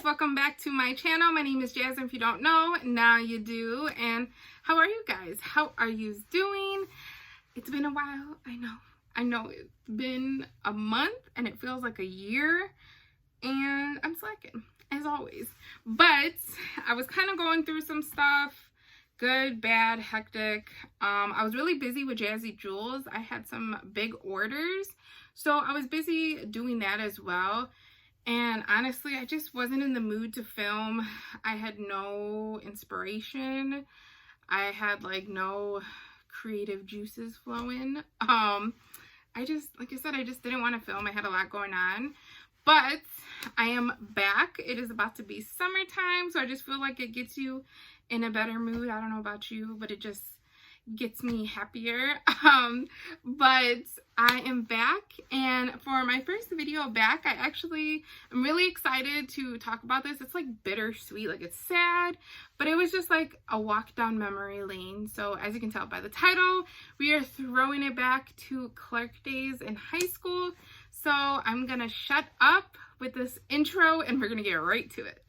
Welcome back to my channel. My name is Jazz, and if you don't know, now you do. And how are you guys? How are you doing? It's been a while. I know it's been a month and it feels like a year, and I'm slacking as always. But I was kind of going through some stuff, good, bad, hectic. I was really busy with Jazzy Jewels. I had some big orders, so I was busy doing that as well. And honestly, I just wasn't in the mood to film. I had no inspiration. I had like no creative juices flowing. I just, like I said, I just didn't want to film. I had a lot going on. But I am back. It is about to be summertime, so I just feel like it gets you in a better mood. I don't know about you, but it just gets me happier. But I am back, and for my first video back, I'm really excited to talk about this. It's like bittersweet, like it's sad, but it was just like a walk down memory lane. So as you can tell by the title, we are throwing it back to Clark days in high school. So I'm gonna shut up with this intro and we're gonna get right to it.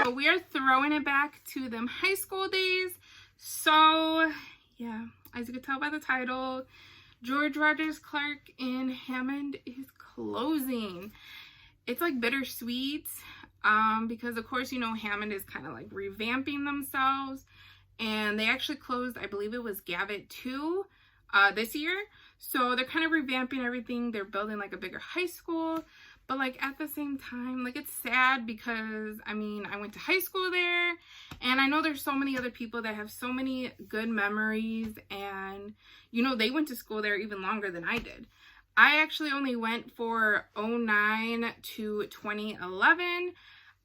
So we are throwing it back to them high school days. So yeah, as you can tell by the title, George Rogers Clark in Hammond is closing. It's like bittersweet because of course, you know, Hammond is kind of like revamping themselves, and they actually closed, I believe it was Gavitt 2 this year. So they're kind of revamping everything. They're building like a bigger high school. But like at the same time, like it's sad because I mean, I went to high school there, and I know there's so many other people that have so many good memories, and you know, they went to school there even longer than I did. I actually only went for 09 to 2011.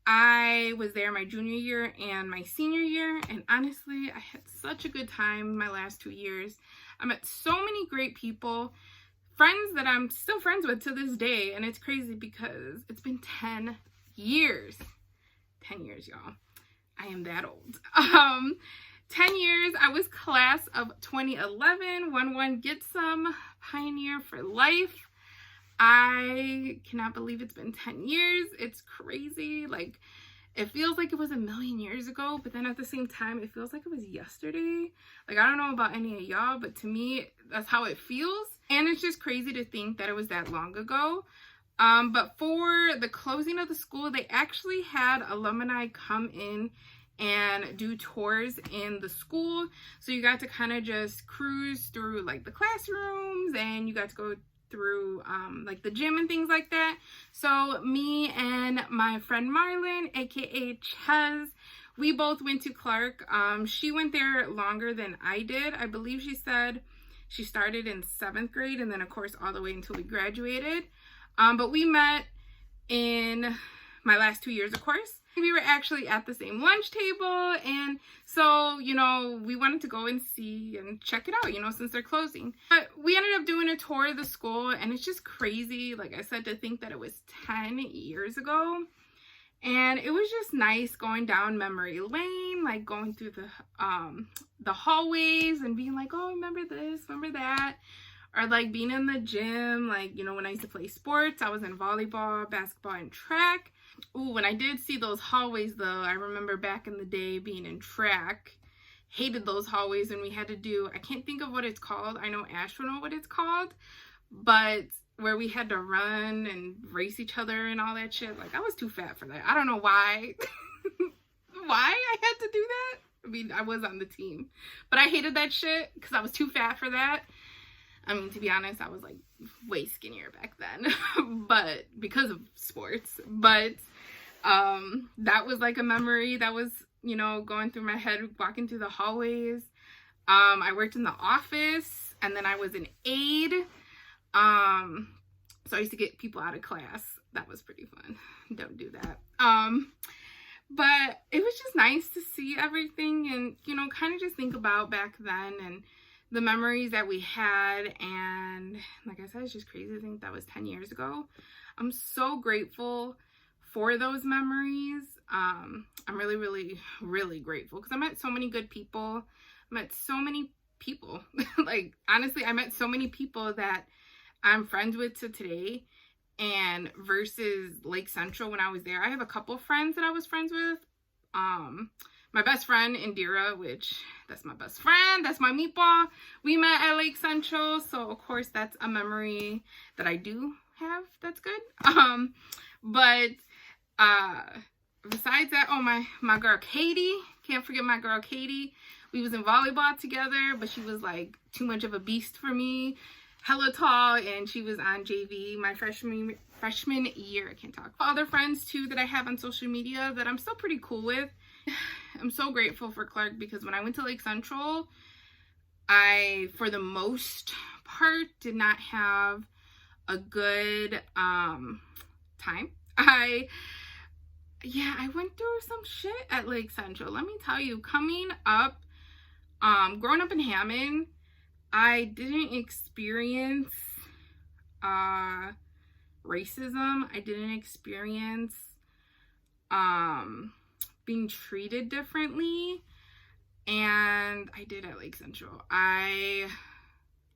I was there my junior year and my senior year, and honestly, I had such a good time my last 2 years. I met so many great people. Friends that I'm still friends with to this day, and it's crazy because it's been 10 years. 10 years, y'all. I am that old. 10 years. I was class of 2011. 1-1 get some pioneer for life. I cannot believe it's been 10 years. It's crazy. Like, it feels like it was a million years ago, but then at the same time, it feels like it was yesterday. Like, I don't know about any of y'all, but to me, that's how it feels. And it's just crazy to think that it was that long ago. But for the closing of the school, they actually had alumni come in and do tours in the school. So you got to kind of just cruise through like the classrooms, and you got to go through like the gym and things like that. So me and my friend Marlon, aka Ches, we both went to Clark. She went there longer than I did. I believe she said she started in 7th grade, and then of course all the way until we graduated. But we met in my last 2 years, of course. We were actually at the same lunch table, and so, you know, we wanted to go and see and check it out, you know, since they're closing. But we ended up doing a tour of the school, and it's just crazy, like I said, to think that it was 10 years ago. And it was just nice going down memory lane, like going through the hallways and being like, oh, remember this, remember that. Or like being in the gym, like, you know, when I used to play sports, I was in volleyball, basketball, and track. Ooh, when I did see those hallways though, I remember back in the day being in track, hated those hallways when we had to do, I can't think of what it's called. I know Ash will know what it's called, but where we had to run and race each other and all that shit. Like, I was too fat for that. I don't know why. Why I had to do that. I mean, I was on the team, but I hated that shit because I was too fat for that. I mean, to be honest, I was like way skinnier back then, but because of sports. But that was like a memory that was, you know, going through my head, walking through the hallways. I worked in the office, and then I was an aide. So I used to get people out of class. That was pretty fun. Don't do that. But it was just nice to see everything and, you know, kind of just think about back then and the memories that we had. And like I said, it's just crazy to think that was 10 years ago. I'm so grateful for those memories. I'm really, really, really grateful because I met so many good people. I met so many people. Like, honestly, I met so many people that I'm friends with to today. And versus Lake Central when I was there, I have a couple friends that I was friends with. My best friend Indira, which that's my best friend, that's my meatball. We met at Lake Central, so of course that's a memory that I do have. That's good. But besides that, oh, my girl Katie, can't forget my girl Katie. We was in volleyball together, but she was like too much of a beast for me. Hella tall, and she was on JV my freshman year. I can't talk. Other friends too that I have on social media that I'm still pretty cool with. I'm so grateful for Clark because when I went to Lake Central, I, for the most part, did not have a good time. I went through some shit at Lake Central. Let me tell you, coming up, growing up in Hammond, I didn't experience racism. I didn't experience being treated differently, and I did at Lake Central. Like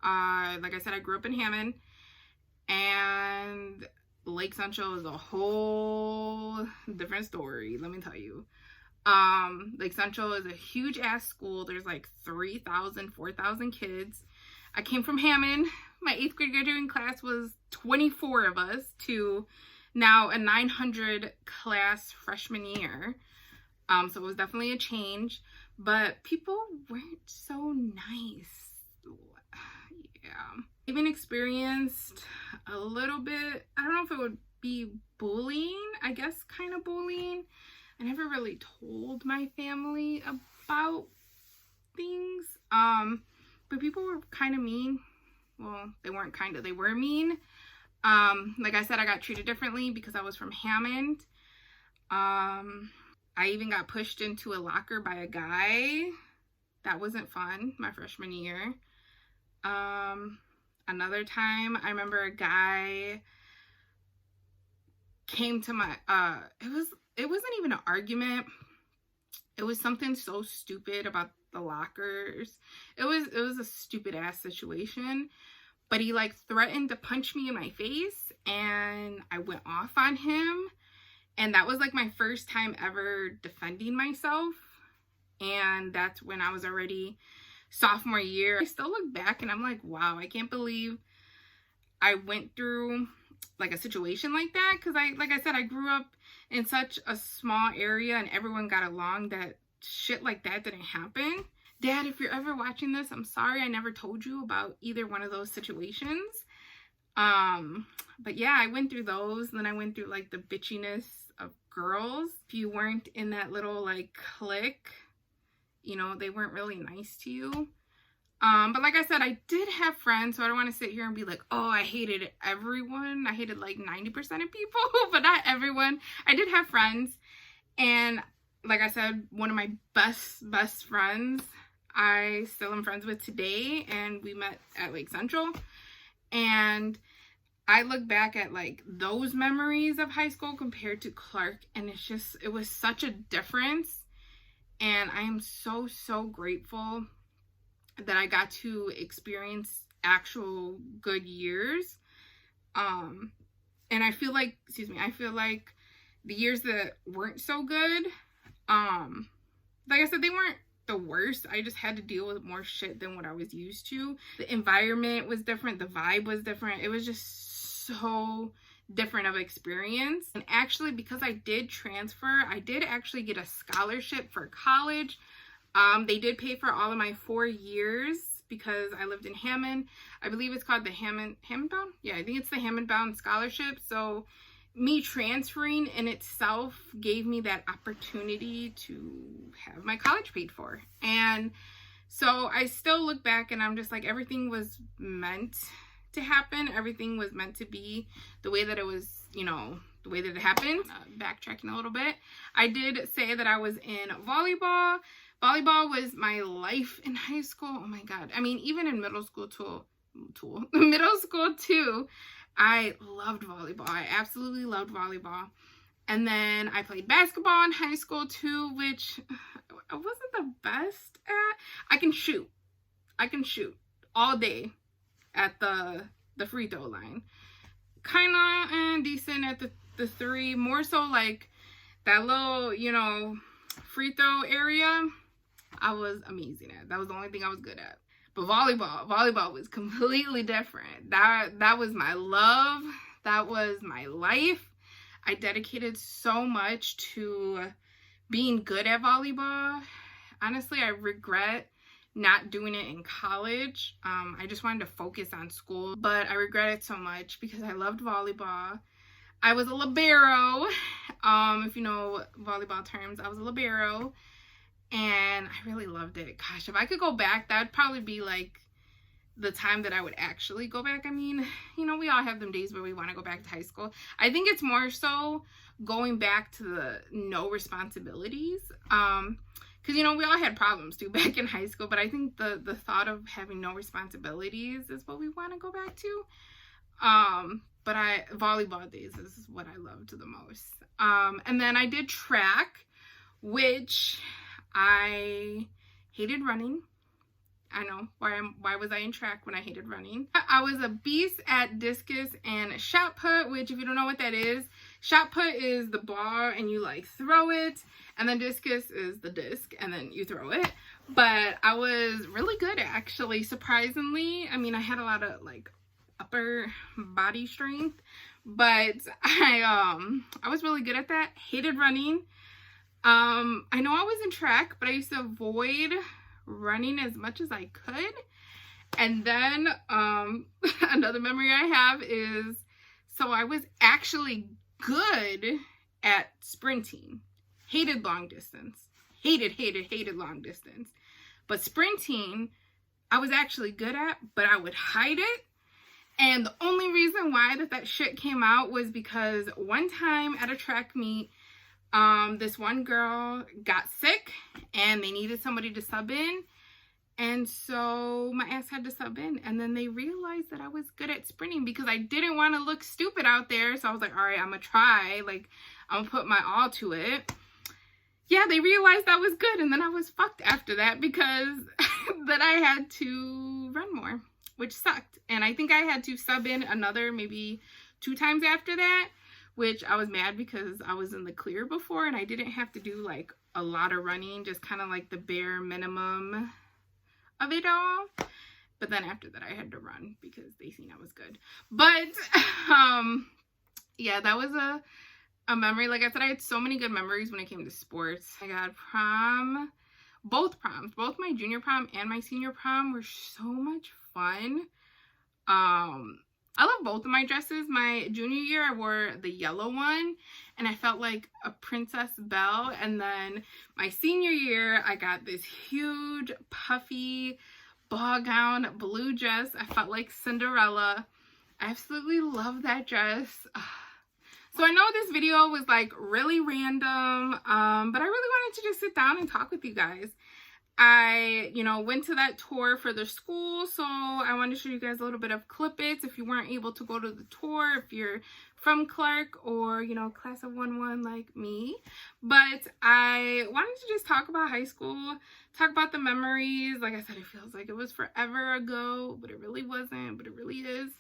I said, I grew up in Hammond, and Lake Central is a whole different story, let me tell you. Lake Central is a huge ass school. There's like 3,000, 4,000 kids. I came from Hammond. My 8th grade graduating class was 24 of us to now a 900 class freshman year. So it was definitely a change, but people weren't so nice. Yeah. Even experienced a little bit, I don't know if it would be bullying, I guess kind of bullying. I never really told my family about things. But people were kind of mean. Well, they weren't kind of, they were mean. Like I said, I got treated differently because I was from Hammond. I even got pushed into a locker by a guy. That wasn't fun, my freshman year. Another time, I remember a guy came to my, it wasn't even an argument. It was something so stupid about the lockers. It was a stupid ass situation, but he like threatened to punch me in my face, and I went off on him. And that was like my first time ever defending myself. And that's when I was already sophomore year. I still look back and I'm like, wow, I can't believe I went through like a situation like that. Because like I said, I grew up in such a small area and everyone got along that shit like that didn't happen. Dad, if you're ever watching this, I'm sorry I never told you about either one of those situations. But yeah, I went through those. And then I went through like the bitchiness of girls. If you weren't in that little like clique, you know, they weren't really nice to you. But like I said, I did have friends, so I don't want to sit here and be like, oh, I hated everyone. I hated like 90% of people, but not everyone. I did have friends, and like I said, one of my best friends I still am friends with today, and we met at Lake Central. And I look back at like those memories of high school compared to Clark, and it was such a difference. And I am so grateful that I got to experience actual good years. And I feel like, the years that weren't so good, like I said, they weren't the worst. I just had to deal with more shit than what I was used to. The environment was different. The vibe was different. It was just so different of experience. And actually, because I did transfer, I did actually get a scholarship for college. They did pay for all of my 4 years because I lived in Hammond. I believe it's called the Hammond Bound? Yeah, I think it's the Hammond Bound Scholarship. So me transferring in itself gave me that opportunity to have my college paid for. And so I still look back and I'm just like, everything was meant to happen. Everything was meant to be the way that it was, you know, the way that it happened. Backtracking a little bit, I did say that I was in volleyball. Volleyball was my life in high school. Oh my God. I mean, even in middle school too, I loved volleyball. I absolutely loved volleyball. And then I played basketball in high school too, which I wasn't the best at. I can shoot all day at the free throw line. Kind of decent at the three. More so like that little, you know, free throw area, I was amazing at. That was the only thing I was good at. But volleyball was completely different. That was my love. That was my life. I dedicated so much to being good at volleyball. Honestly, I regret not doing it in college. I just wanted to focus on school, but I regret it so much because I loved volleyball. I was a libero. If you know volleyball terms, I was a libero. And I really loved it. Gosh, if I could go back, that would probably be like the time that I would actually go back. I mean, you know, we all have them days where we want to go back to high school. I think it's more so going back to the no responsibilities. Because, you know, we all had problems too back in high school. But I think the thought of having no responsibilities is what we want to go back to. But volleyball days is what I loved the most. And then I did track, which I hated running. I know, why was I in track when I hated running? I was a beast at discus and shot put, which if you don't know what that is, shot put is the ball and you like throw it, and then discus is the disc and then you throw it. But I was really good actually, surprisingly. I mean, I had a lot of like upper body strength, but I was really good at that. Hated running. I know I was in track, but I used to avoid running as much as I could. And then another memory I have is, so I was actually good at sprinting. Hated long distance. Hated long distance. But sprinting, I was actually good at, but I would hide it. And the only reason why that shit came out was because one time at a track meet, this one girl got sick and they needed somebody to sub in. And so my ass had to sub in. And then they realized that I was good at sprinting because I didn't want to look stupid out there. So I was like, all right, I'm going to try. Like, I'm going to put my all to it. Yeah, they realized I was good. And then I was fucked after that because then I had to run more, which sucked. And I think I had to sub in another maybe 2 times after that, which I was mad because I was in the clear before and I didn't have to do like a lot of running, just kind of like the bare minimum of it all. But then after that I had to run because they seen I was good. But yeah, that was a memory. Like I said, I had so many good memories when it came to sports. I got prom, both proms, both my junior prom and my senior prom were so much fun. I love both of my dresses. My junior year, I wore the yellow one, and I felt like a Princess Belle. And then my senior year, I got this huge, puffy, ball gown, blue dress. I felt like Cinderella. I absolutely love that dress. So I know this video was like really random, but I really wanted to just sit down and talk with you guys. I, you know, went to that tour for the school, so I wanted to show you guys a little bit of clip-its if you weren't able to go to the tour, if you're from Clark or, you know, class of 1-1 like me. But I wanted to just talk about high school, talk about the memories. Like I said, it feels like it was forever ago, but it really wasn't, but it really is.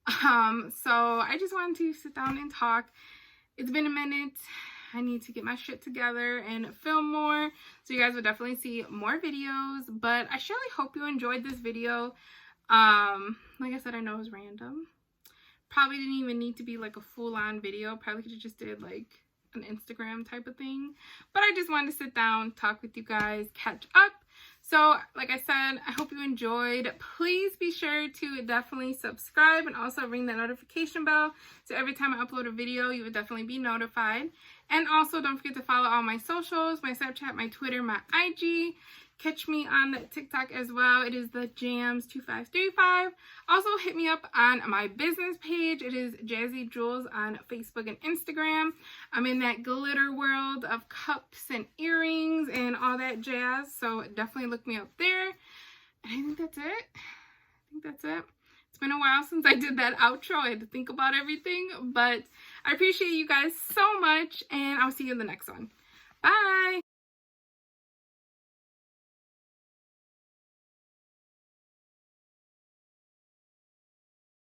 So I just wanted to sit down and talk. It's been a minute. I need to get my shit together and film more. So you guys will definitely see more videos. But I surely hope you enjoyed this video. Like I said, I know it was random. Probably didn't even need to be like a full-on video. Probably could have just did like an Instagram type of thing. But I just wanted to sit down, talk with you guys, catch up. So, like I said, I hope you enjoyed. Please be sure to definitely subscribe and also ring that notification bell. So every time I upload a video, you would definitely be notified. And also, don't forget to follow all my socials, my Snapchat, my Twitter, my IG. Catch me on TikTok as well. It is the Jams2535. Also, hit me up on my business page. It is Jazzy Jewels on Facebook and Instagram. I'm in that glitter world of cups and earrings and all that jazz. So definitely look me up there. And I think that's it. It's been a while since I did that outro. I had to think about everything. But I appreciate you guys so much. And I'll see you in the next one. Bye.